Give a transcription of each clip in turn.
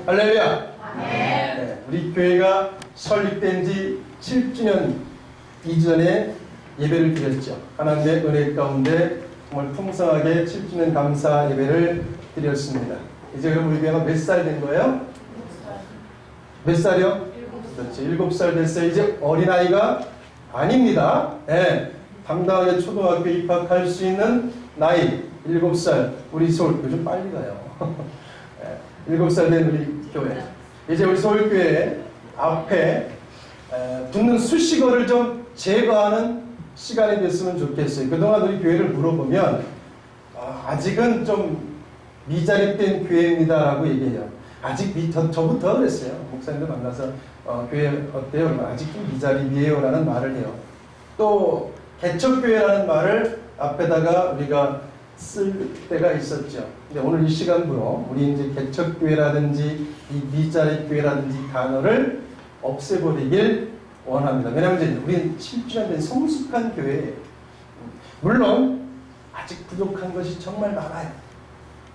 할렐루야. 네. 우리 교회가 설립된 지 7주년 이전에 예배를 드렸죠. 하나님의 은혜 가운데 정말 풍성하게 7주년 감사 예배를 드렸습니다. 이제 그럼 우리 교회가 몇 살 된 거예요? 몇 살이요? 7살. 그렇죠. 7살 됐어요. 이제 어린아이가 아닙니다. 네. 당당하게 초등학교 입학할 수 있는 나이 7살. 우리 서울 요즘 빨리 가요. 7살 된 우리 교회. 이제 우리 서울교회 앞에 붙는 수식어를 좀 제거하는 시간이 됐으면 좋겠어요. 그동안 우리 교회를 물어보면 아직은 좀 미자립된 교회입니다 라고 얘기해요. 아직 저부터 그랬어요. 목사님들 만나서 교회 어때요? 아직 좀 미자립이에요 라는 말을 해요. 또 개척교회라는 말을 앞에다가 우리가 쓸 때가 있었죠. 근데 오늘 이 시간부로 우리 이제 개척교회라든지 이 미자립교회라든지 단어를 없애버리길 원합니다. 왜냐하면 이제 우리는 7주년 된 성숙한 교회예요. 물론 아직 부족한 것이 정말 많아요.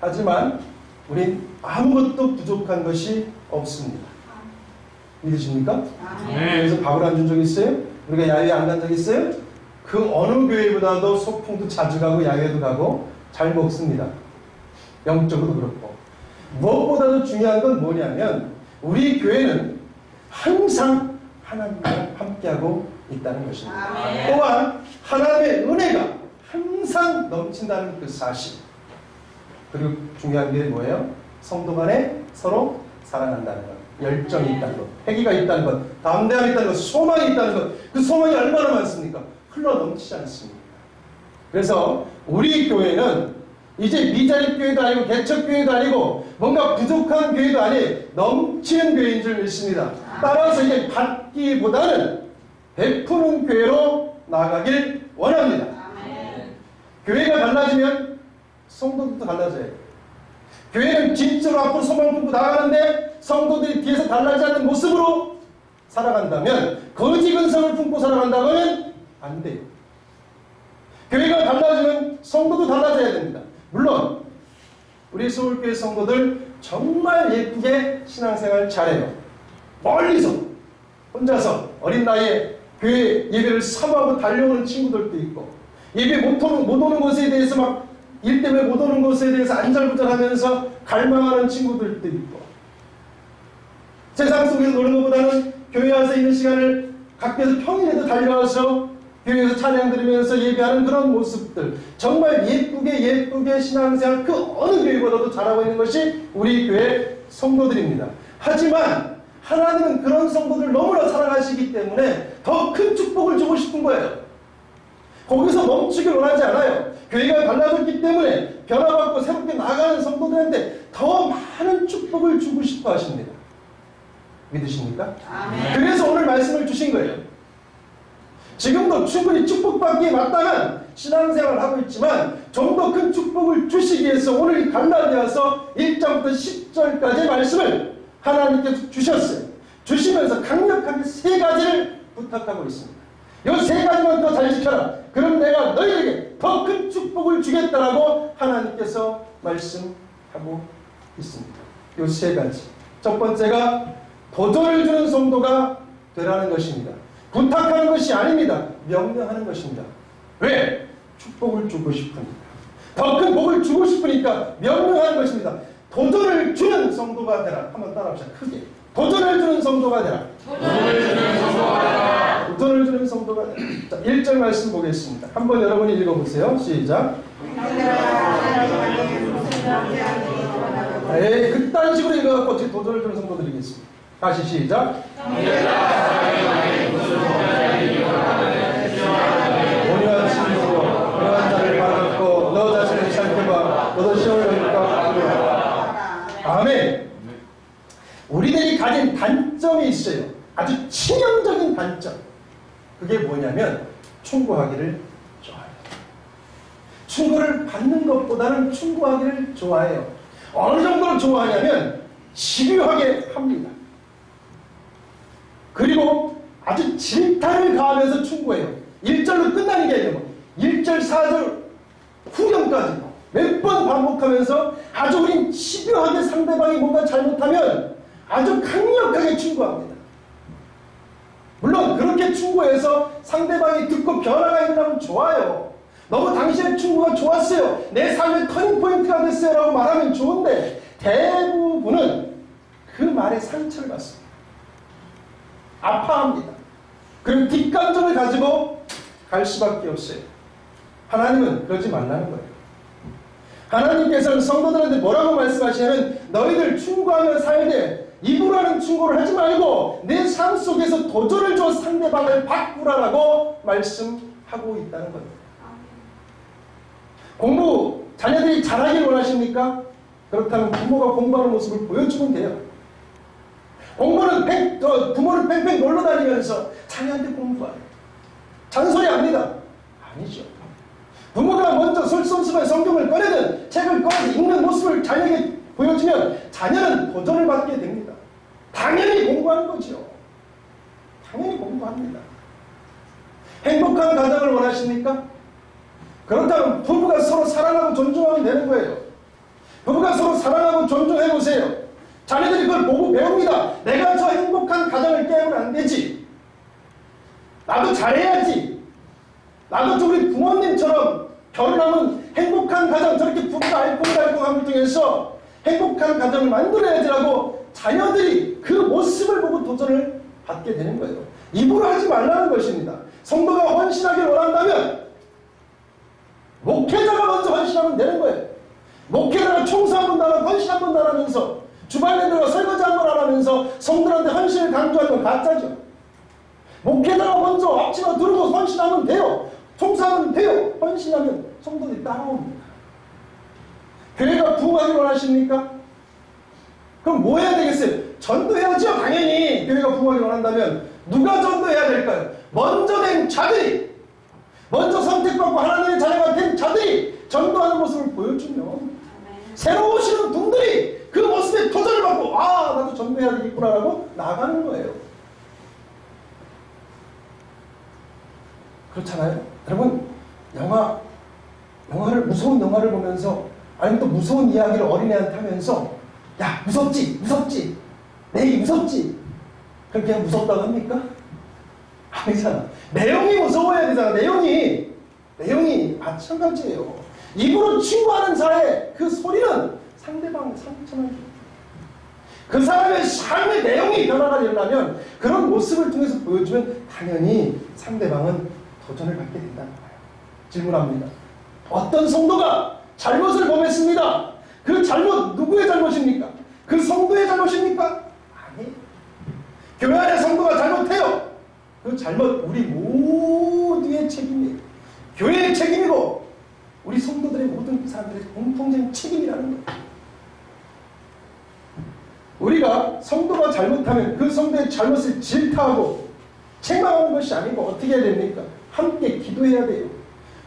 하지만 우린 아무것도 부족한 것이 없습니다. 믿으십니까? 네. 그래서 밥을 안 준 적 있어요? 우리가 야외 안 간 적 있어요? 그 어느 교회보다도 소풍도 자주 가고 야외도 가고 잘 먹습니다. 영적으로 그렇고. 무엇보다도 중요한 건 뭐냐면 우리 교회는 항상 하나님과 함께하고 있다는 것입니다. 아멘. 또한 하나님의 은혜가 항상 넘친다는 그 사실. 그리고 중요한 게 뭐예요? 성도 간에 서로 사랑한다는 것. 열정이 있다는 것. 패기가 있다는 것. 담대함이 있다는 것. 소망이 있다는 것. 그 소망이 얼마나 많습니까? 흘러 넘치지 않습니까? 그래서 우리 교회는 이제 미자립교회도 아니고 개척교회도 아니고 뭔가 부족한 교회도 아니 넘치는 교회인 줄 믿습니다. 따라서 이제 받기보다는 베푸는 교회로 나아가길 원합니다. 교회가 달라지면 성도들도 달라져요. 교회는 진짜로 앞으로 소망을 품고 나가는데 성도들이 뒤에서 달라지지 않는 모습으로 살아간다면 거짓 근성을 품고 살아간다면 안 돼요. 교회가 달라지면 성도도 달라져야 됩니다. 물론 우리 서울교회 성도들 정말 예쁘게 신앙생활 잘해요. 멀리서 혼자서 어린 나이에 교회 예배를 사모하고 달려오는 친구들도 있고 예배 못 오는 것에 대해서 막 일 때문에 못 오는 것에 대해서 안절부절하면서 갈망하는 친구들도 있고 세상 속에서 노는 것보다는 교회 와서 있는 시간을 각계에서 평일에도 달려와서 교회에서 찬양 들으면서 예배하는 그런 모습들 정말 예쁘게 신앙생활 그 어느 교회보다도 잘하고 있는 것이 우리 교회 성도들입니다. 하지만 하나님은 그런 성도들을 너무나 사랑하시기 때문에 더 큰 축복을 주고 싶은 거예요. 거기서 멈추길 원하지 않아요. 교회가 달라졌기 때문에 변화받고 새롭게 나가는 성도들한테 더 많은 축복을 주고 싶어 하십니다. 믿으십니까? 아멘. 그래서 오늘 말씀을 주신 거예요. 지금도 충분히 축복받기에 마땅한 신앙생활을 하고 있지만 좀 더 큰 축복을 주시기 위해서 오늘 갈라디아서 1장부터 10절까지의 말씀을 하나님께서 주셨어요. 주시면서 강력하게 3가지를 부탁하고 있습니다. 이 3가지만 더 잘 지켜라. 그럼 내가 너희에게 더 큰 축복을 주겠다라고 하나님께서 말씀하고 있습니다. 이 3가지. 첫 번째가 도전을 주는 성도가 되라는 것입니다. 부탁하는 것이 아닙니다. 명령하는 것입니다. 왜? 축복을 주고 싶으니까. 더 큰 복을 주고 싶으니까 명령하는 것입니다. 도전을 주는 성도가 되라. 한번 따라합시다. 크게. 도전을 주는 성도가 되라. 도전을 주는 성도가 되라. 도전을 주는 성도가 되라. 자, 1절 말씀 보겠습니다. 한번 여러분이 읽어보세요. 시작. 그딴 식으로 읽어갖고 어떻게 도전을 주는 성도들이겠습니다. 다시 시작. 온유한 심으로 그러한 자를 받았고 너 자신을 살펴봐. 너도 시험을 받을까? 아멘. 우리들이 가진 단점이 있어요. 아주 치명적인 단점. 그게 뭐냐면 충고하기를 좋아해요. 충고를 받는 것보다는 충고하기를 좋아해요. 어느 정도로 좋아하냐면 집요하게 합니다. 그리고 아주 질타를 가하면서 충고해요. 1절로 끝나는 게 아니고 1절, 4절 후렴까지 몇 번 반복하면서 아주 우린 집요하게 상대방이 뭔가 잘못하면 아주 강력하게 충고합니다. 물론 그렇게 충고해서 상대방이 듣고 변화가 있다면 좋아요. 너무 당신의 충고가 좋았어요. 내 삶의 터닝포인트가 됐어요. 라고 말하면 좋은데 대부분은 그 말에 상처를 받습니다. 아파합니다. 그리고 뒷감정을 가지고 갈 수밖에 없어요. 하나님은 그러지 말라는 거예요. 하나님께서는 성도들한테 뭐라고 말씀하시냐면 너희들 충고하며 살야 돼. 입으로 하는 충고를 하지 말고 내 삶 속에서 도전을 줘 상대방을 바꾸라라고 말씀하고 있다는 겁니다. 공부 자녀들이 잘하길 원하십니까? 그렇다면 부모가 공부하는 모습을 보여주면 돼요. 공부는 부모를 뺑뺑 놀러 다니면서 자녀한테 공부하래. 잔소리합니다. 아니죠. 부모가 먼저 솔선수범 성경을 꺼내든 책을 꺼내서 읽는 모습을 자녀에게 보여주면 자녀는 도전을 받게 됩니다. 당연히 공부하는 거죠. 당연히 공부합니다. 행복한 가정을 원하십니까? 그렇다면 부부가 서로 사랑하고 존중하면 되는 거예요. 부부가 서로 사랑하고 존중해보세요. 자녀들이 그걸 보고 배웁니다. 내가 저 행복한 가정을 깨우면 안 되지. 나도 잘해야지. 나도 우리 부모님처럼 결혼하면 행복한 가정, 저렇게 부부가 알콩달콩함을 통해서 행복한 가정을 만들어야지라고 자녀들이 그 모습을 보고 도전을 받게 되는 거예요. 입으로 하지 말라는 것입니다. 성도가 헌신하길 원한다면 목회자가 먼저 헌신하면 되는 거예요. 목회자가 총수 한 번 나가고 헌신 한 번 나가면서 주방에 들어가 설거지 한 번 하면서 성도들한테 헌신을 강조하는 건 가짜죠. 목회자가 먼저 앞치마 두르고 헌신하면 돼요. 총수하면 돼요. 헌신하면 성도들이 따라옵니다. 교회가 부흥하길 원하십니까? 그럼 뭐 해야 되겠어요? 전도해야죠. 당연히 교회가 부흥하길 원한다면 누가 전도해야 될까요? 먼저 된 자들이, 먼저 선택받고 하나님의 자녀가 된 자들이 전도하는 모습을 보여주면 새로 오시는 분들이 그 모습에 도전을 받고 아 나도 전도해야 되겠구나라고 나가는 거예요. 그렇잖아요. 여러분 영화를 무서운 영화를 보면서 아니면 또 무서운 이야기를 어린애한테 하면서 야 무섭지 내 얘기 무섭지 그럼 그냥 무섭다고 합니까? 아니잖아. 내용이 무서워야 되잖아. 내용이 마찬가지예요. 입으로 충고하는 자의 그 소리는 상대방을 상처를 줍니다. 그 사람의 삶의 내용이 변화가 일어나면 그런 모습을 통해서 보여주면 당연히 상대방은 도전을 받게 된다는 거예요. 질문합니다. 어떤 성도가 잘못을 범했습니다. 그 잘못 누구의 잘못입니까? 그 성도의 잘못입니까? 아니에요. 교회 안에 성도가 잘못해요. 그 잘못 우리 모두의 책임이에요. 교회의 책임이고 우리 성도들의 모든 사람들의 공통적인 책임이라는 거예요. 우리가 성도가 잘못하면 그 성도의 잘못을 질타하고 책망하는 것이 아니고 어떻게 해야 됩니까? 함께 기도해야 돼요.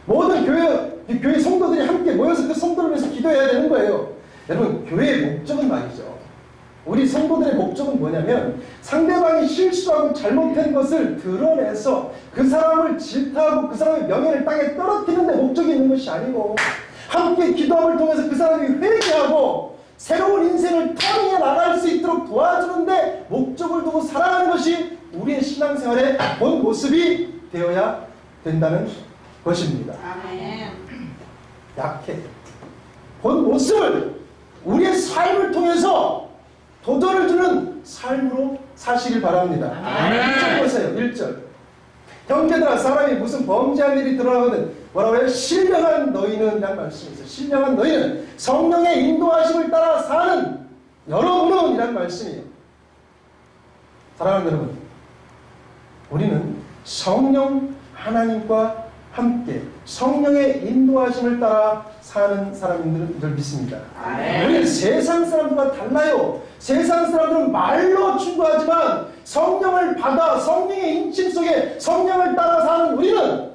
모든 교회 성도들이 함께 모여서 그 성도를 위해서 기도해야 되는 거예요. 여러분 교회의 목적은 말이죠. 우리 성도들의 목적은 뭐냐면 상대방이 실수하고 잘못한 것을 드러내서 그 사람을 질타하고 그 사람의 명예를 땅에 떨어뜨리는 데 목적이 있는 것이 아니고 함께 기도함을 통해서 그 사람이 회개하고 새로운 인생을 터닝해 나갈 수 있도록 도와주는데 목적을 두고 살아가는 것이 우리의 신앙생활의 본 모습이 되어야 된다는 것입니다. 아멘. 약해. 본 모습을 우리의 삶을 통해서 도전을 주는 삶으로 사시길 바랍니다. 1절 보세요. 1절. 형제들아 사람이 무슨 범죄한 일이 드러나거든 뭐라고 해요? 신령한 너희는 이라는 말씀이 있어요. 신령한 너희는 성령의 인도하심을 따라 사는 여러분은 이라는 말씀이에요. 사랑하는 여러분, 우리는 성령 하나님과 함께 성령의 인도하심을 따라 사는 사람인 줄 믿습니다. 우리는 세상 사람들과 달라요. 세상 사람들은 말로 충고하지만 성령을 받아 성령의 인침 속에 성령을 따라 사는 우리는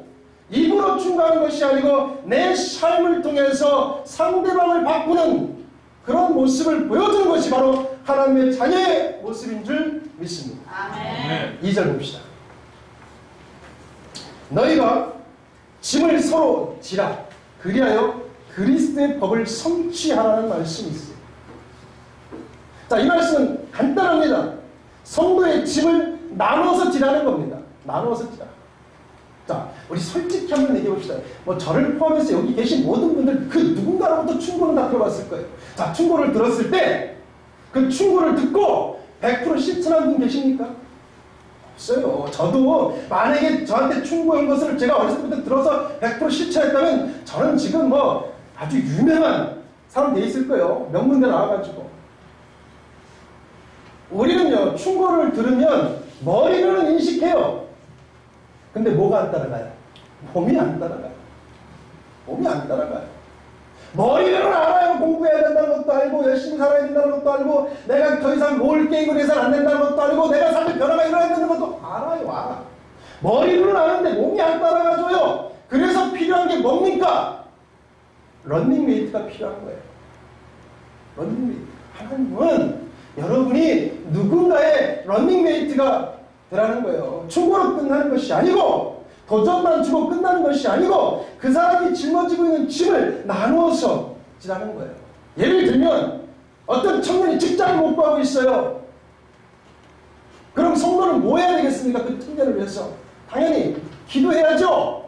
입으로 충고하는 것이 아니고 내 삶을 통해서 상대방을 바꾸는 그런 모습을 보여주는 것이 바로 하나님의 자녀의 모습인 줄 믿습니다. 아멘. 2절 봅시다. 너희가 짐을 서로 지라 그리하여 그리스도의 법을 성취하라는 말씀이 있어요. 자, 이 말씀은 간단합니다. 성도의 짐을 나눠서 지라는 겁니다. 나눠서 지라. 자, 우리 솔직히 한번 얘기해 봅시다. 뭐 저를 포함해서 여기 계신 모든 분들 그 누군가로부터 충고는 다 들어봤을 거예요. 자, 충고를 들었을 때 그 충고를 듣고 100% 실천한 분 계십니까? 없어요. 저도 만약에 저한테 충고한 것을 제가 어렸을 때부터 들어서 100% 실천했다면 저는 지금 뭐 아주 유명한 사람 돼 있을 거예요. 명문대 나와가지고. 우리는요, 충고를 들으면 머리로는 인식해요. 근데 뭐가 안 따라가요? 몸이 안 따라가요. 몸이 안 따라가요. 머리로는 알아요. 공부해야 된다는 것도 알고, 열심히 살아야 된다는 것도 알고, 내가 더 이상 롤 게임을 해서는 안 된다는 것도 알고, 내가 삶의 변화가 일어나야 된다는 것도 알아요. 알아. 머리로는 아는데 몸이 안 따라가줘요. 그래서 필요한 게 뭡니까? 런닝메이트가 필요한 거예요. 런닝메이트. 하나님은 여러분이 누군가의 런닝메이트가 되라는 거예요. 충고로 끝나는 것이 아니고, 도전만 주고 끝나는 것이 아니고, 그 사람이 짊어지고 있는 짐을 나누어서 지라는 거예요. 예를 들면 어떤 청년이 직장을 못 구하고 있어요. 그럼 성도는 뭐 해야 되겠습니까? 그 청년을 위해서 당연히 기도해야죠.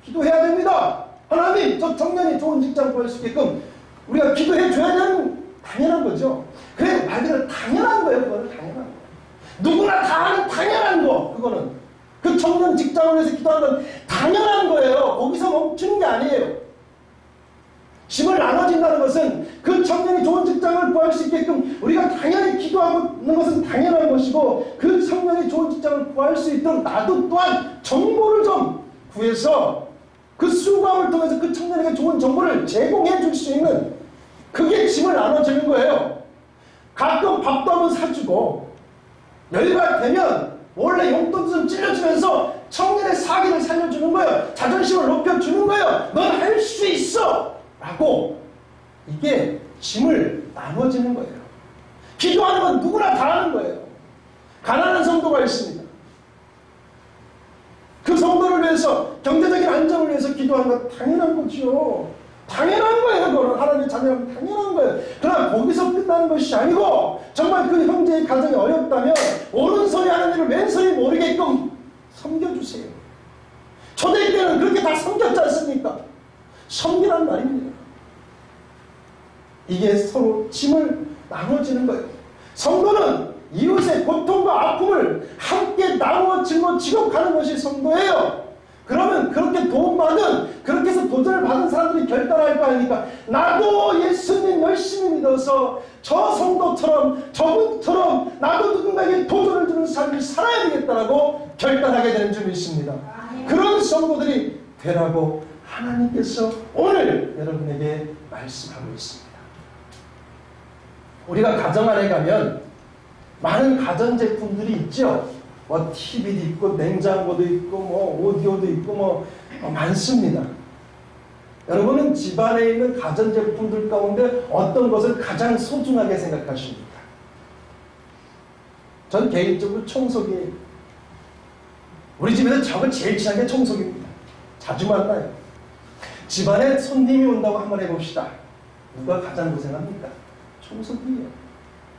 기도해야 됩니다. 하나님, 저 청년이 좋은 직장 구할 수 있게끔 우리가 기도해 줘야 되는 당연한 거죠. 그래, 말 그대로 당연한 거예요. 그거는 당연한 거예요. 누구나 다 하는 당연한 거. 그거는 그 청년 직장을 위해서 기도하는 건 당연한 거예요. 거기서 멈추는 게 아니에요. 짐을 나눠진다는 것은 그 청년이 좋은 직장을 구할 수 있게끔 우리가 당연히 기도하고 있는 것은 당연한 것이고, 그 청년이 좋은 직장을 구할 수 있도록 나도 또한 정보를 좀 구해서 그 수고함을 통해서 그 청년에게 좋은 정보를 제공해 줄 수 있는, 그게 짐을 나눠주는 거예요. 가끔 밥도 한번 사주고 여유가 되면 원래 용돈 좀 찔러주면서 청년의 사기를 살려주는 거예요. 자존심을 높여주는 거예요. 넌 할 수 있어! 라고. 이게 짐을 나눠지는 거예요. 기도하는 건 누구나 다 하는 거예요. 가난한 성도가 있습니다. 그 성도를 위해서, 경제적인 안정을 위해서 기도하는 건 당연한 거죠. 당연한 거예요. 그거는 하나님의 자녀라면 당연한 거예요. 그러나 거기서 끝나는 것이 아니고, 정말 그 형제의 가정이 어렵다면 오른손이 하는 일을 왼손이 모르게끔 섬겨주세요. 초대교회는 그렇게 다 섬겼지 않습니까? 섬기란 말입니다. 이게 서로 짐을 나눠지는 거예요. 성도는 이웃의 고통과 아픔을 함께 나누어 짊어지고 가는 것이 성도예요. 그러면 그렇게 도움받은, 그렇게 해서 도전을 받은 사람들이 결단할 거 아닙니까? 나도 예수님 열심히 믿어서 저 성도처럼, 저분처럼 나도 누군가에게 도전을 주는 삶을 살아야 되겠다라고 결단하게 되는 줄 믿습니다. 그런 성도들이 되라고 하나님께서 오늘 여러분에게 말씀하고 있습니다. 우리가 가정 안에 가면 많은 가전제품들이 있죠. 뭐 TV도 있고 냉장고도 있고 뭐 오디오도 있고 뭐 많습니다. 여러분은 집안에 있는 가전제품들 가운데 어떤 것을 가장 소중하게 생각하십니까? 전 개인적으로 청소기예요. 우리 집에서 저거 제일 친한 게 청소기입니다. 자주 만나요. 집안에 손님이 온다고 한번 해봅시다. 누가 가장 고생합니까? 청소기예요.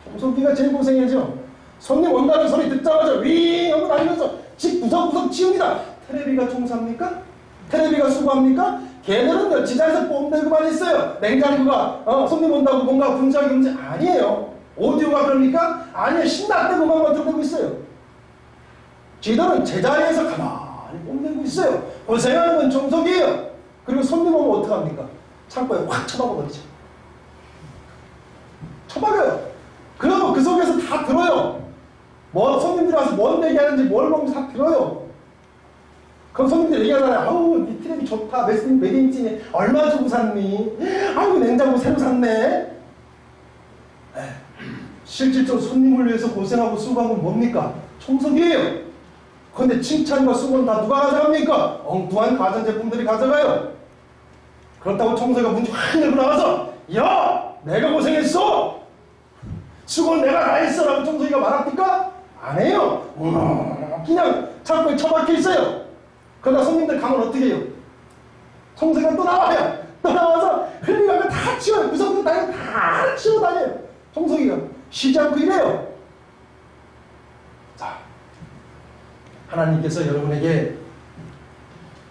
청소기가 제일 고생이죠. 손님 온다는 소리 듣자마자 윙 하고 다니면서 집 구석구석 치웁니다. 테레비가 청소합니까? 테레비가 수고합니까? 걔들은 지장에서 뽐내고만 있어요. 냉장고가 손님 온다고 뭔가 분석이 문제 아니에요. 오디오가 그럽니까? 아니에요. 신났다고 음악만 들고 있어요. 지들은 제자리에서 가만히 뽐내고 있어요. 고생하는 건 청소기예요. 그리고 손님 오면 어떡합니까? 창고에 확 쳐박아버리죠. 쳐박아요. 그러면 그 속에서 다 들어요. 뭐 손님들이 와서 뭔 얘기하는지 뭘 먹는지 다 들어요. 그럼 손님들 얘기하잖아요. 아우 이 테레비 좋다. 몇 인치니 얼마 주고 샀니? 아우 냉장고 새로 샀네. 실질적으로 손님을 위해서 고생하고 수고한 건 뭡니까? 청소기예요. 그런데 칭찬과 수고는 다 누가 가져갑니까? 엉뚱한 가전제품들이 가져가요. 그렇다고 청소기가 문지 확 열고 나와서 야! 내가 고생했어! 수고는 내가 다 했어! 라고 청소기가 말합니까? 안 해요. 그냥 창고에 처박혀 있어요. 그러다 손님들 가면 어떻게 해요? 청소기가 또 나와요. 또 나와서 흘리는 거 다 치워요. 구석구석 다 치워 다녀요. 청소기가 쉬지 않고 이래요. 하나님께서 여러분에게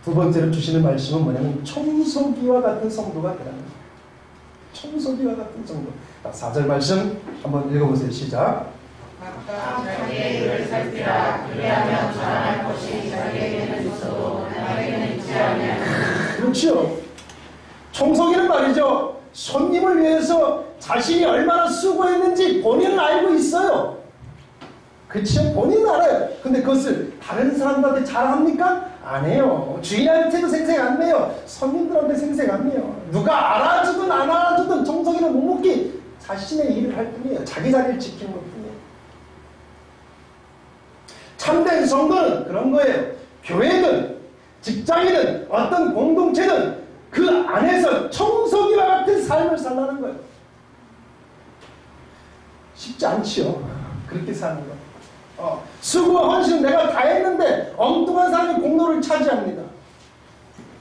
두 번째로 주시는 말씀은 뭐냐면 청소기와 같은 성도가 되라는 거예요. 청소기와 같은 성도. 4절 말씀 한번 읽어보세요. 시작. 각각 자기의 일을 살피라. 그리하면 자랑할 것이 자기에게는 있어도 나에게는 있지 아니하니. 그렇죠. 청소기는 말이죠. 손님을 위해서 자신이 얼마나 수고했는지 본인은 알고 있어요. 그렇죠? 본인은 알아요. 근데 그것을 다른 사람들한테 자랑합니까? 안 해요. 주인한테도 생색 안 내요. 손님들한테 생색 안 내요. 누가 알아주든 안 알아주든 청소기는 묵묵히 자신의 일을 할 뿐이에요. 자기 자리를 지키는 것 뿐이에요. 참된 성도는 그런 거예요. 교회든 직장이든 어떤 공동체든 그 안에서 청소기와 같은 삶을 살라는 거예요. 쉽지 않지요. 그렇게 사는 거. 수고와 헌신은 내가 다 했는데 엉뚱한 사람이 공로를 차지합니다.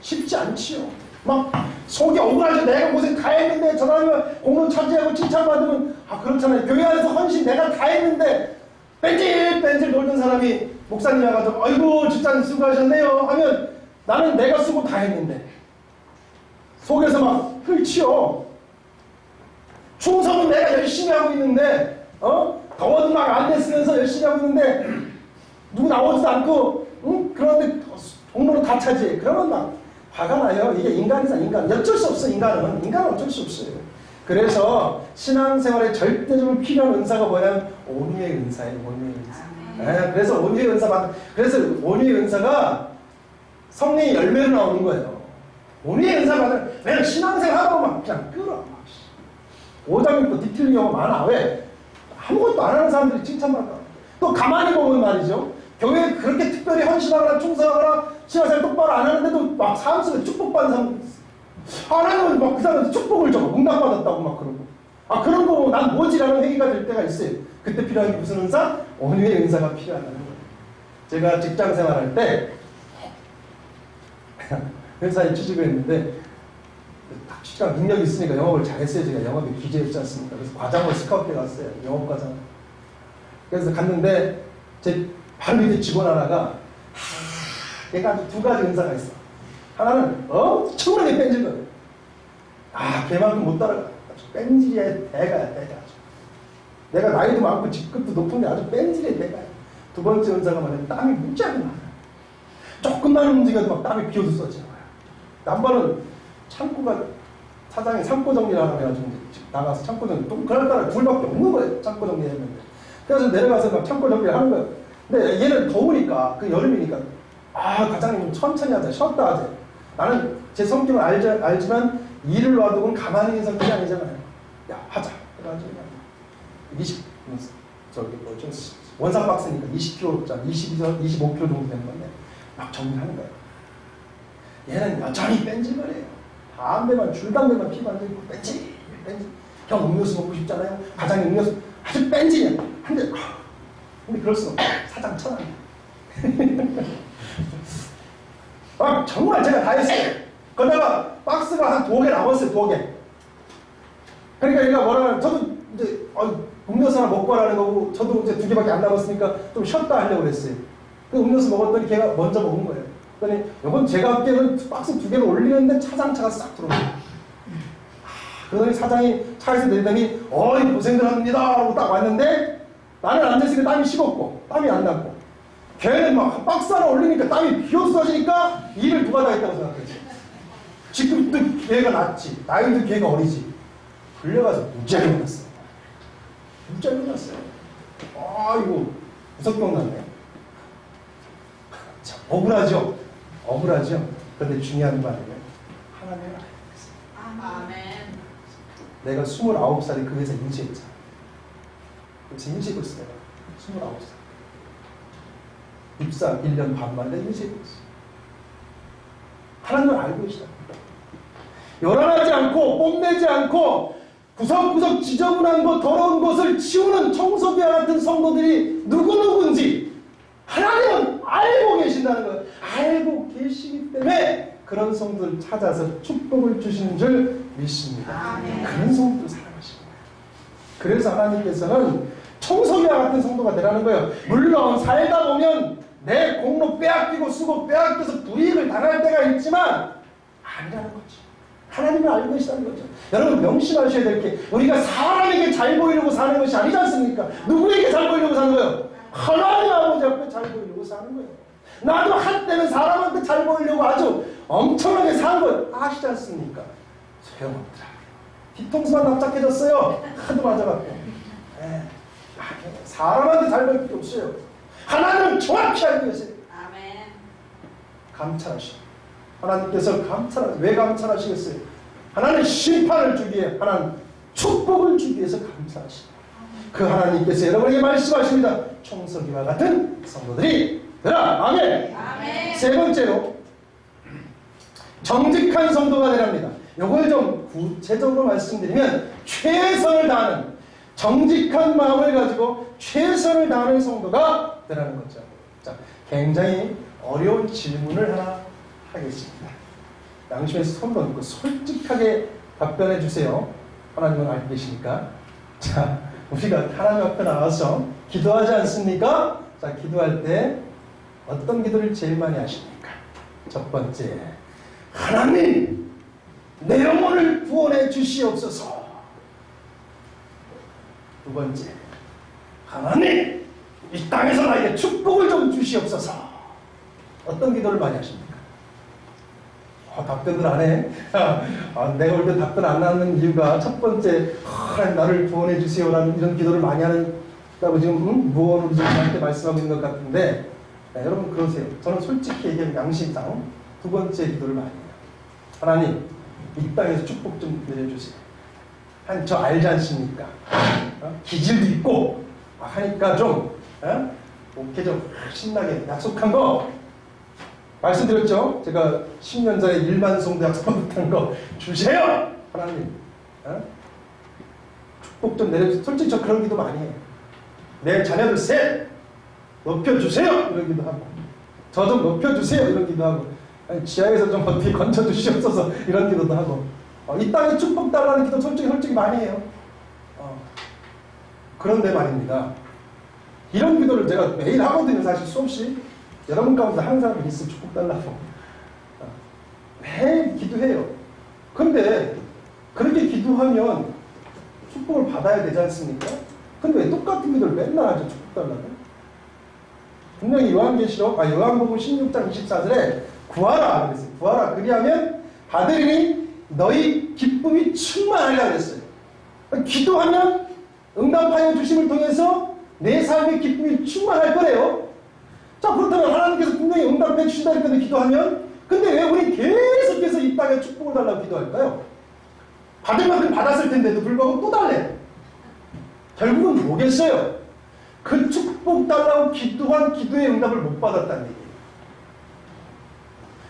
쉽지 않지요. 막 속이 억울하죠. 내가 고생 다 했는데 저 사람이 공로 차지하고 칭찬받으면 그렇잖아요. 교회 안에서 헌신 내가 다 했는데 뺀질뺀질 놀던 사람이 목사님 와가지고 아이고 집사님 수고하셨네요 하면 나는 내가 수고 다 했는데 속에서 막 흠치요. 충성은 내가 열심히 하고 있는데 더워도 막 안대 쓰면서 열심히 하고 있는데 누구 나오지도 않고 그런데 공로를 다 차지해. 그러면 막 화가 나요. 이게 인간이잖아. 인간. 어쩔 수 없어. 인간은 어쩔 수 없어요. 그래서 신앙생활에 절대적으로 필요한 은사가 뭐냐면 온유의 은사예요. 온유의 은사. 그래서 온유의 은사 그래서 온유의 은사가 성령의 열매로 나오는 거예요. 온유의 은사 받으면 내가 신앙생활 하다고 막 그냥 끌어. 5장이 뒤틀린 경우가 많아. 왜? 아무것도 안 하는 사람들이 칭찬받아. 또 가만히 보면 말이죠. 교회에 그렇게 특별히 헌신하거나 충성하거나 신앙생활 똑바로 안 하는데도 막 삶 속에 축복받는 사람들 있어. 하나님은 막 그 사람한테 축복을 줘. 응답받았다고 막 그러고. 그런 거 난 뭐지라는 회의가 될 때가 있어요. 그때 필요한 게 무슨 은사? 온유의 은사가 필요하다는 거예요. 제가 직장 생활할 때 회사에 취직을 했는데 직장 능력이 있으니까 영업을 잘했어요. 제가 영업에 기재했지 않습니까? 그래서 과장으로 스카우트에 갔어요. 영업과장. 그래서 갔는데 제 바로 밑에 직원 하나가 얘가 아주 두 가지 은사가 있어. 하나는 엄청나게 뺀질거려. 걔만큼 못 따라가. 뺀질의 대가야. 내가 나이도 많고 직급도 높은데 아주 뺀질의 대가야. 두 번째 은사가 뭐냐면 땀이 무지하게 많아. 조금만 움직여도 막 땀이 비어도 써지는 거야. 한 번은 창고가 사장이 창고 정리를 하라고 해가지고 나가서 창고 정리, 그날따라 둘밖에 없는 거예요. 창고 정리했는데. 그래서 내려가서 막 창고 정리를 하는 거예요. 근데 얘는 더우니까, 과장님 좀 천천히 하자, 쉬었다 하자. 나는 제 성격을 알지만 일을 놔두고는 가만히 있는 성격이 아니잖아요. 야, 하자. 그래가지고 원상 박스니까 20kg, 25kg 정도 되는 건데 막 정리하는 거예요. 얘는 여전히 뺀질거려요. 담배만, 줄담배만 피고 앉아있고 뺀질. 형 음료수 먹고 싶잖아요. 과장님 음료수 아주 뺀질이야. 근데 그럴 수는 없어. 사장 천원. 정말 제가 다 했어요. 그러다가 박스가 한 2개 남았어요. 2개. 그러니까 얘가 뭐라면 저도 이제 음료수 하나 먹고 하라는 거고 저도 이제 2개밖에 안 남았으니까 좀 쉬었다 하려고 그랬어요. 그 음료수 먹었더니 걔가 먼저 먹은 거예요. 그러니 이건 제가 할게는 박스 2개를 올리는데 차장차가 싹 들어오고. 그러더니 사장이 차에서 내리더니 고생들 합니다 하고 딱 왔는데 나는 앉아있으니까 땀이 식었고 땀이 안 났고 걔는 막 박스 하나 올리니까 땀이 비어서지니까 일을 누가 다 했다고 생각했지. 지금도 걔가 낫지. 나이도 걔가 어리지. 불려가서 무지하게 혼났어요. 무지하게 혼났어요. 이거 무섭게 혼났네. 자, 억울하죠? 그런데 중요한 말이에요. 하나님을 알겠어요. 아멘. 내가 29살에 그 회사 인수했잖아. 그래서 인수했고 있어, 내가. 29살. 입사 1년 반 만에 인수했고 있어. 하나님을 알고 계시다. 요란하지 않고, 뽐내지 않고, 구석구석 지저분한 것, 더러운 것을 치우는 청소기와 같은 성도들이 누구누구인지 하나님은 알고 계신다는 거예요. 알고 계시기 때문에 그런 성도를 찾아서 축복을 주시는 줄 믿습니다. 그런 성도를 사랑하시는 거예요. 그래서 하나님께서는 청소기와 같은 성도가 되라는 거예요. 물론 살다 보면 내 공로 빼앗기고 쓰고 빼앗겨서 불이익을 당할 때가 있지만 아니라는 거죠. 하나님을 알고 계시다는 거죠. 여러분 명심하셔야 될 게 우리가 사람에게 잘 보이려고 사는 것이 아니지 않습니까? 누구에게 잘 보이려고 사는 거예요? 하나님 아버지 앞에 잘 보이려고 사는 거예요. 나도 한때는 사람한테 잘 보이려고 아주 엄청나게 사는 걸 아시지 않습니까? 소용없더라. 뒤통수만 납작해졌어요. 하도 맞아갖고. 사람한테 잘 보일 필요 없어요. 하나님은 정확히 알고 계세요. 아멘. 감찰하시오. 하나님께서 왜 감찰하시겠어요? 하나님 심판을 주기 위해, 하나님 축복을 주기 위해서 감찰하시오. 그 하나님께서 여러분에게 말씀하십니다. 총석이와 같은 성도들이 되라. 아멘. 아멘. 세 번째로 정직한 성도가 되랍니다. 이걸 좀 구체적으로 말씀드리면 최선을 다하는, 정직한 마음을 가지고 최선을 다하는 성도가 되라는 거죠. 자, 굉장히 어려운 질문을 하나 하겠습니다. 양심에서 손 놓고 솔직하게 답변해 주세요. 하나님은 알고 계시니까. 자, 우리가 하나님 앞에 나와서 기도하지 않습니까? 자, 기도할 때 어떤 기도를 제일 많이 하십니까? 첫 번째, 하나님 내 영혼을 구원해 주시옵소서. 두 번째, 하나님 이 땅에서 나에게 축복을 좀 주시옵소서. 어떤 기도를 많이 하십니까? 답변을 안 해. 내가 올 때 답변 안 하는 이유가 첫 번째, 하나님 나를 구원해 주세요라는 이런 기도를 많이 한다고 지금 무언으로 저한테 말씀하고 있는 것 같은데, 여러분 그러세요. 저는 솔직히 얘기하면 양심상 두 번째 기도를 많이 해요. 하나님 이 땅에서 축복 좀 내려주세요. 저 알지 않습니까? 기질도 있고 하니까 좀 오케이 좀 신나게 약속한 거 말씀드렸죠? 제가 10년 전에 일반 성도 약속한 거 주세요! 하나님 축복 좀 내려주세요. 솔직히 저 그런 기도 많이 해요. 내 자녀들 셋 높여주세요! 이런 기도 하고, 저 좀 높여주세요! 이런 기도 하고, 지하에서 좀 어떻게 건져주시옵소서 이런 기도도 하고, 이 땅에 축복 달라는 기도 솔직히 많이 해요. 그런데 말입니다. 이런 기도를 제가 매일 하거든요. 사실 수없이. 여러분 가운데 항상 있어 축복 달라고. 매일 기도해요. 근데 그렇게 기도하면 축복을 받아야 되지 않습니까? 근데 왜 똑같은 기도를 맨날 하죠? 축복 달라고. 분명히 요한복음 16장 24절에 구하라 그랬어요. 구하라 그리하면 받으리니 너희 기쁨이 충만하리라 그랬어요. 기도하면 응답하여 주심을 통해서 내 삶의 기쁨이 충만할 거래요. 자, 그렇다면 하나님께서 분명히 응답해 주신다 그랬는데 기도하면, 근데 왜 우리 계속해서 이 땅에 축복을 달라고 기도할까요? 받을 만큼 받았을 텐데도 불구하고 또 달래. 결국은 뭐겠어요? 그 축복 달라고 기도한 기도의 응답을 못 받았다는 얘기예요.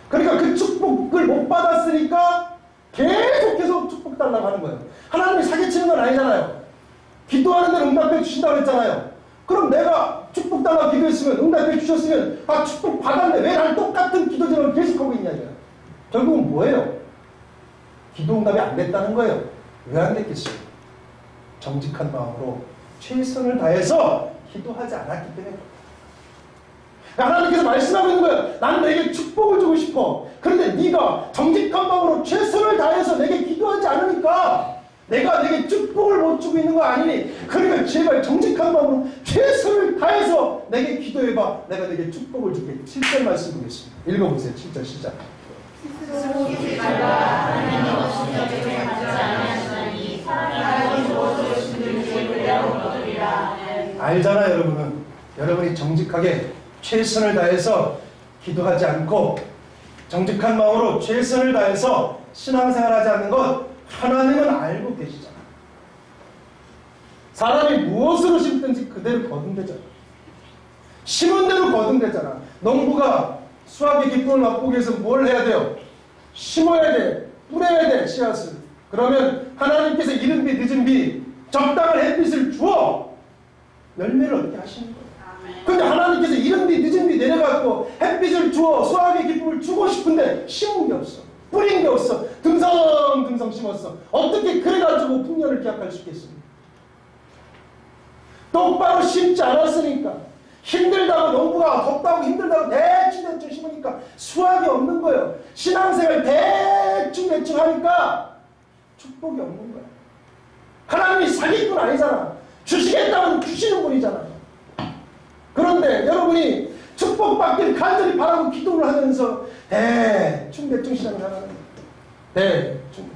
그러니까 그 축복을 못 받았으니까 계속해서 축복 달라고 하는 거예요. 하나님이 사기치는 건 아니잖아요. 기도하는 데는 응답해 주신다고 했잖아요. 그럼 내가 축복 달라고 기도했으면, 응답해 주셨으면, 축복 받았네. 왜 나는 똑같은 기도 제목을 계속하고 있냐, 이거야. 결국은 뭐예요? 기도 응답이 안 됐다는 거예요. 왜 안 됐겠어요? 정직한 마음으로 최선을 다해서 기도하지 않았기 때문에. 하나님께서 말씀하고 있는 거예요. 나는 너에게 축복을 주고 싶어. 그런데 네가 정직한 마음으로 최선을 다해서 내게 기도하지 않으니까 내가 내게 축복을 못 주고 있는 거 아니니, 그러니까 제발 정직한 마음으로 최선을 다해서 내게 기도해봐. 내가 내게 축복을 줄게. 7절 말씀 보겠습니다. 읽어보세요. 7절 시작. 속이지 말라. 하나님이 없으면 받지 아니하시나니 사랑이 무엇을 주든지 그대로 얻으리라. 알잖아요, 여러분은. 여러분이 정직하게 최선을 다해서 기도하지 않고 정직한 마음으로 최선을 다해서 신앙생활하지 않는 것 하나님은 알고 계시잖아. 사람이 무엇으로 심든지 그대로 거둔대잖아. 심은 대로 거둔대잖아. 농부가 수확의 기쁨을 맛보기 위해서 뭘 해야 돼요? 심어야 돼. 뿌려야 돼, 씨앗을. 그러면 하나님께서 이른 비 늦은 비 적당한 햇빛을 주어 열매를 얻게 하시는 거예요. 근데 하나님께서 이른 비 늦은 비 내려갖고 햇빛을 주어 수확의 기쁨을 주고 싶은데 심은 게 없어. 뿌린 게 없어. 듬성듬성 심었어. 어떻게 그래가지고 풍년을 기약할 수 있겠습니까? 똑바로 심지 않았으니까, 힘들다고 춥다고 농부가 덥다고 힘들다고 대충 심으니까 수확이 없는 거예요. 신앙생활 대충 하니까 축복이 없는 거야. 하나님이 사기꾼 아니잖아. 주시겠다면 주시는 분이잖아요. 그런데 여러분이 축복받길 간절히 바라고 기도를 하면서 대충 신앙을 하는 거예요. 대충.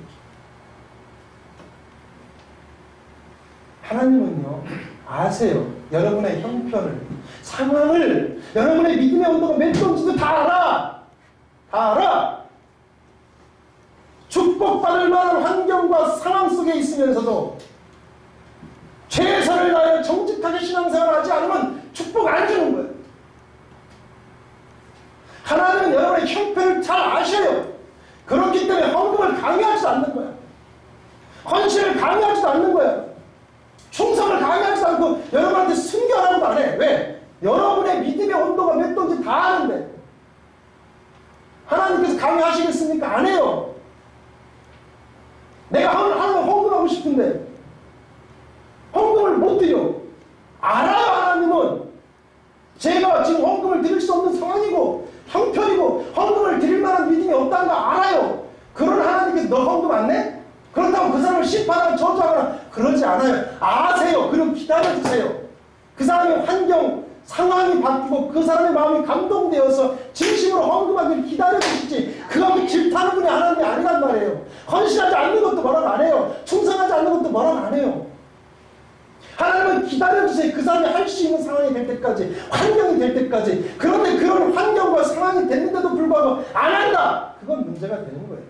하나님은요, 아세요. 여러분의 형편을, 상황을, 여러분의 믿음의 온도가 몇 도인지도 다 알아. 다 알아. 축복받을 만한 환경과 상황 속에 있으면서도 최선을 다해 정직하게 신앙생활을 하지 않으면 축복 안 주는 거예요. 하나님은 여러분의 형편을 잘 아셔요. 그렇기 때문에 헌금을 강요하지도 않는 거야. 헌신을 강요하지도 않는 거야. 충성을 강요하지도 않고 여러분한테 순결하는 안 해. 왜? 여러분의 믿음의 온도가 몇 도인지 다 아는데. 하나님께서 강요하시겠습니까? 안 해요. 내가 하나님 헌금하고 싶은데 헌금을 못 드려. 알아요. 하나님은 제가 지금 헌금을 드릴 수 없는 상황이고 형편이고 헌금을 드릴 만한 믿음이 없다는 거 알아요. 그런 하나님께서 너 헌금 안 내? 그렇다고 그 사람을 심판하거나 저주하거나 그러지 않아요. 아세요. 그럼 기다려주세요. 그 사람의 환경, 상황이 바뀌고 그 사람의 마음이 감동되어서 진심으로 헌금하기를 기다려주시지. 그거 질타는 분이 하나님이 아니란 말이에요. 헌신하지 않는 것도 뭐라고 안 해요. 충성하지 않는 것도 뭐라고 안 해요. 하나님은 기다려주세요. 그 사람이 할 수 있는 상황이 될 때까지, 환경이 될 때까지. 그런데 그런 환경과 상황이 됐는데도 불구하고 안 한다. 그건 문제가 되는 거예요.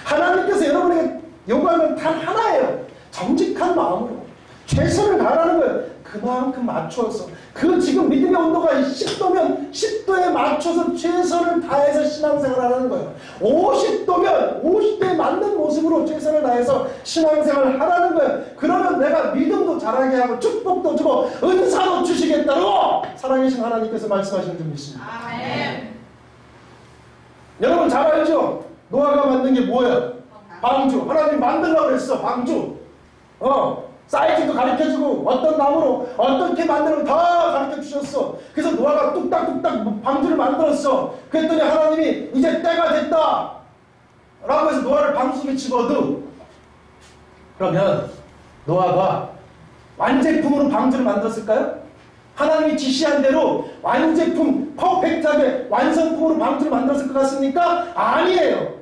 하나님께서 여러분에게 요구하는 단 하나예요. 정직한 마음으로 최선을 다하라는 거예요. 그만큼 맞춰서 그 지금 믿음의 온도가 10도면 10도에 맞춰서 최선을 다해서 신앙생활을 하는 거예요. 50도면 50도에 맞는 모습으로 최선을 다해서 신앙생활을 하라는 거예요. 그러면 내가 믿음도 자라게 하고 축복도 주고 은사도 주시겠다고 살아계신 하나님께서 말씀하시는 줄 믿습니다. 아멘. 여러분 잘 알죠? 노아가 만든 게 뭐예요? 방주. 하나님 만들라고 그랬어. 방주. 사이즈도 가르쳐주고 어떤 나무로 어떻게 만들면 다 가르쳐주셨어. 그래서 노아가 뚝딱뚝딱 방주를 만들었어. 그랬더니 하나님이 이제 때가 됐다 라고 해서 노아를 방주 속에 집어넣어. 그러면 노아가 완제품으로 방주를 만들었을까요? 하나님이 지시한 대로 완제품, 퍼펙트하게 완성품으로 방주를 만들었을 것 같습니까? 아니에요.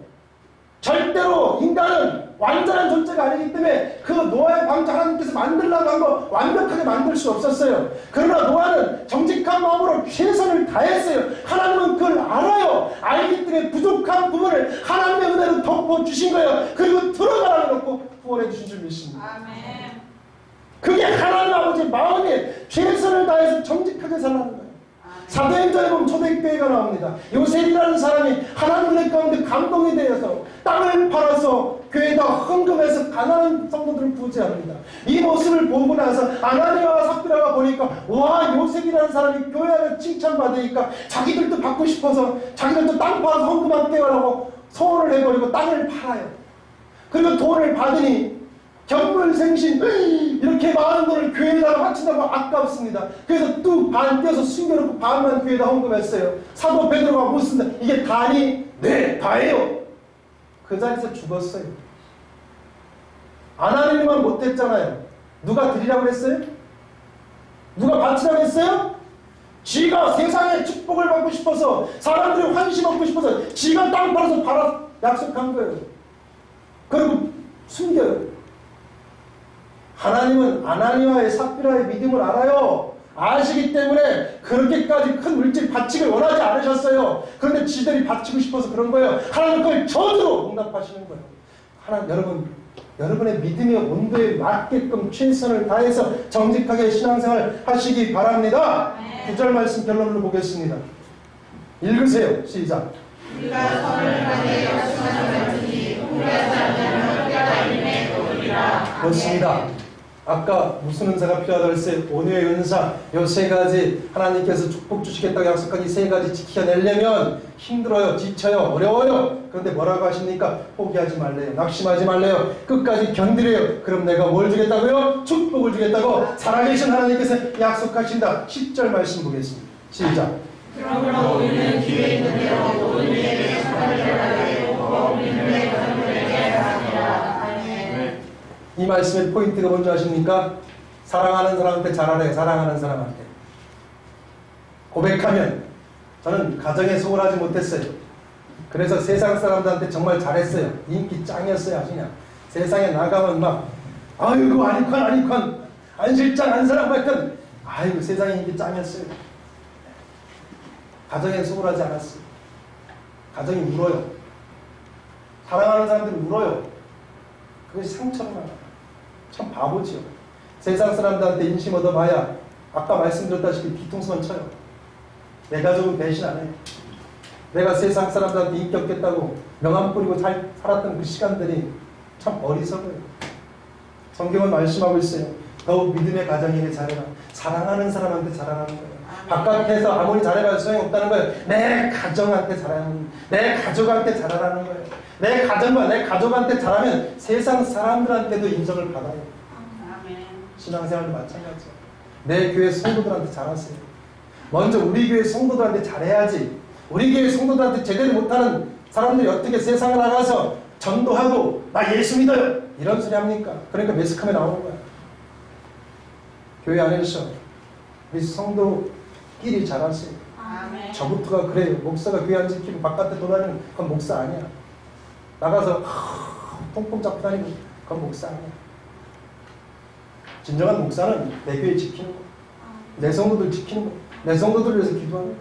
절대로 인간은 완전한 존재가 아니기 때문에 그 노아의 방주 하나님께서 만들라고 한 거 완벽하게 만들 수 없었어요. 그러나 노아는 정직한 마음으로 최선을 다했어요. 하나님은 그걸 알아요. 알기 때문에 부족한 부분을 하나님의 은혜로 덮어주신 거예요. 그리고 들어가라고 놓고 구원해 주신 줄 믿습니다. 아멘. 그게 하나님 아버지의 마음이 최선을 다해서 정직하게 살라는 거예요. 사도행전에 보면 초대교회가 나옵니다. 요셉이라는 사람이 하나님 은혜 가운데 감동이 되어서 땅을 팔아서 교회에다 헌금해서 가난한 성도들을 구제합니다. 이 모습을 보고 나서 아나니아와 삽비라가 보니까 와, 요셉이라는 사람이 교회 안에 칭찬받으니까 자기들도 받고 싶어서 자기들도 땅 팔아서 헌금할게요 라고 소원을 해버리고 땅을 팔아요. 그리고 돈을 받으니 견물생신 이렇게 많은 돈을 교회에다가 바친다고 아깝습니다. 그래서 뚝 반 떼어서 숨겨놓고 반만 교회에다 헌금했어요. 사도 베드로가 묻습니다. 이게 다니? 네, 다예요. 그 자리에서 죽었어요. 아나니아만 못했잖아요. 누가 드리라고 했어요? 누가 바치라고 했어요? 지가 세상의 축복을 받고 싶어서 사람들이 환심 얻고 싶어서 지가 땅 팔아서 팔아 약속한 거예요. 그리고 숨겨요. 하나님은 아나니아의 삽비라의 믿음을 알아요. 아시기 때문에 그렇게까지 큰 물질 바치길 원하지 않으셨어요. 그런데 지들이 바치고 싶어서 그런 거예요. 하나님 그걸 저주로 응답하시는 거예요. 하나님, 여러분의 믿음의 온도에 맞게끔 최선을 다해서 정직하게 신앙생활 하시기 바랍니다. 9절 말씀 결론으로 보겠습니다. 읽으세요. 시작. 우리가 선을 가게 역수하는 것이니 우리가 살면 뼈가 임해 오리라. 그렇습니다. 아까 무슨 은사가 필요하다고 했어요? 온유의 은사. 요 세 가지 하나님께서 축복 주시겠다고 약속한 이 세 가지 지켜내려면 힘들어요. 지쳐요. 어려워요. 그런데 뭐라고 하십니까? 포기하지 말래요. 낙심하지 말래요. 끝까지 견디래요. 그럼 내가 뭘 주겠다고요? 축복을 주겠다고 살아계신 하나님께서 약속하신다. 10절 말씀 보겠습니다. 시작. 그러므로 우리는 기회 있는 대로 모든 일에 선을 달라고 우리는 내 가정들에게 바랍니다. 아멘. 이 말씀의 포인트가 뭔지 아십니까? 사랑하는 사람한테 잘하래요. 사랑하는 사람한테. 고백하면 저는 가정에 소홀하지 못했어요. 그래서 세상 사람들한테 정말 잘했어요. 인기 짱이었어요. 아주 그냥. 세상에 나가면 막 아이고 아니컨 안 실장 안 사람 같은 아이고 세상에 인기 짱이었어요. 가정에 소홀하지 않았어요. 가정이 울어요. 사랑하는 사람들이 울어요. 그것이 상처로 나가요. 참 바보지요. 세상 사람들한테 인심 얻어봐야 아까 말씀드렸다시피 뒤통수만 쳐요. 내 가족은 배신 안 해요. 내가 세상 사람들한테 인기 없겠다고 명함 뿌리고 살았던 그 시간들이 참 어리석어요. 성경은 말씀하고 있어요. 더욱 믿음의 가정에게 잘해라. 사랑하는 사람한테 잘하는 거예요. 바깥에서 아무리 잘해봐도 소용없다는 거예요. 내 가정한테 잘하는, 내 가족한테 잘하라는 거예요. 내 가정과 내 가족한테 잘하면 세상 사람들한테도 인정을 받아요. 신앙생활도 마찬가지죠. 내 교회 성도들한테 잘하세요. 먼저 우리 교회 성도들한테 잘해야지. 우리 교회 성도들한테 제대로 못하는 사람들이 어떻게 세상에 나가서 전도하고 나 예수 믿어요 이런 소리 합니까? 그러니까 매스컴에 나오는 거야. 교회 안에서 우리 성도끼리 잘하세요. 아멘. 저부터가 그래요. 목사가 교회 안 지키고 바깥에 돌아다니는 그건 목사 아니야. 나가서 통통 잡고 다니고 그건 목사 아니야. 진정한 목사는 내 교회 지키는 거, 내 성도들 지키는 거, 내 성도들을 위해서 기도하는 거,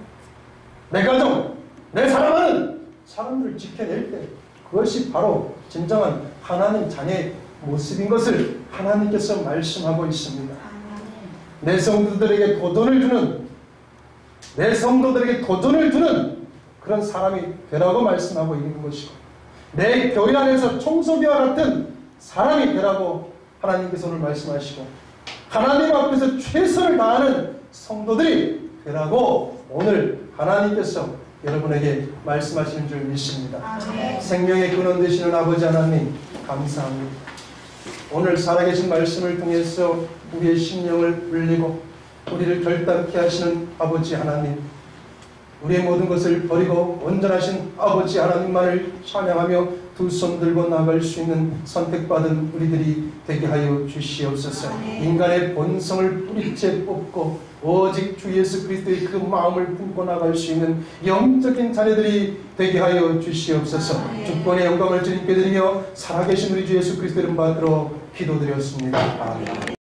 내 가정, 내 사랑하는 사람들을 지켜낼 때 그것이 바로 진정한 하나님 자녀의 모습인 것을 하나님께서 말씀하고 있습니다. 내 성도들에게 도전을 주는, 내 성도들에게 도전을 주는 그런 사람이 되라고 말씀하고 있는 것이고, 내 교회 안에서 청소기와 같은 사람이 되라고 하나님께서 오늘 말씀하시고, 하나님 앞에서 최선을 다하는 성도들이 되라고 오늘 하나님께서 여러분에게 말씀하시는 줄 믿습니다. 아멘. 생명의 근원 되시는 아버지 하나님 감사합니다. 오늘 살아계신 말씀을 통해서 우리의 심령을 울리고 우리를 결단케 하시는 아버지 하나님, 우리의 모든 것을 버리고 온전하신 아버지 하나님만을 찬양하며 두 손 들고 나갈 수 있는 선택받은 우리들이 되게 하여 주시옵소서. 인간의 본성을 뿌리째 뽑고 오직 주 예수 그리스도의 그 마음을 품고 나갈 수 있는 영적인 자녀들이 되게 하여 주시옵소서. 주권의 영광을 주님께 드리며 살아계신 우리 주 예수 그리스도 이름 받들어 기도드렸습니다. 아멘.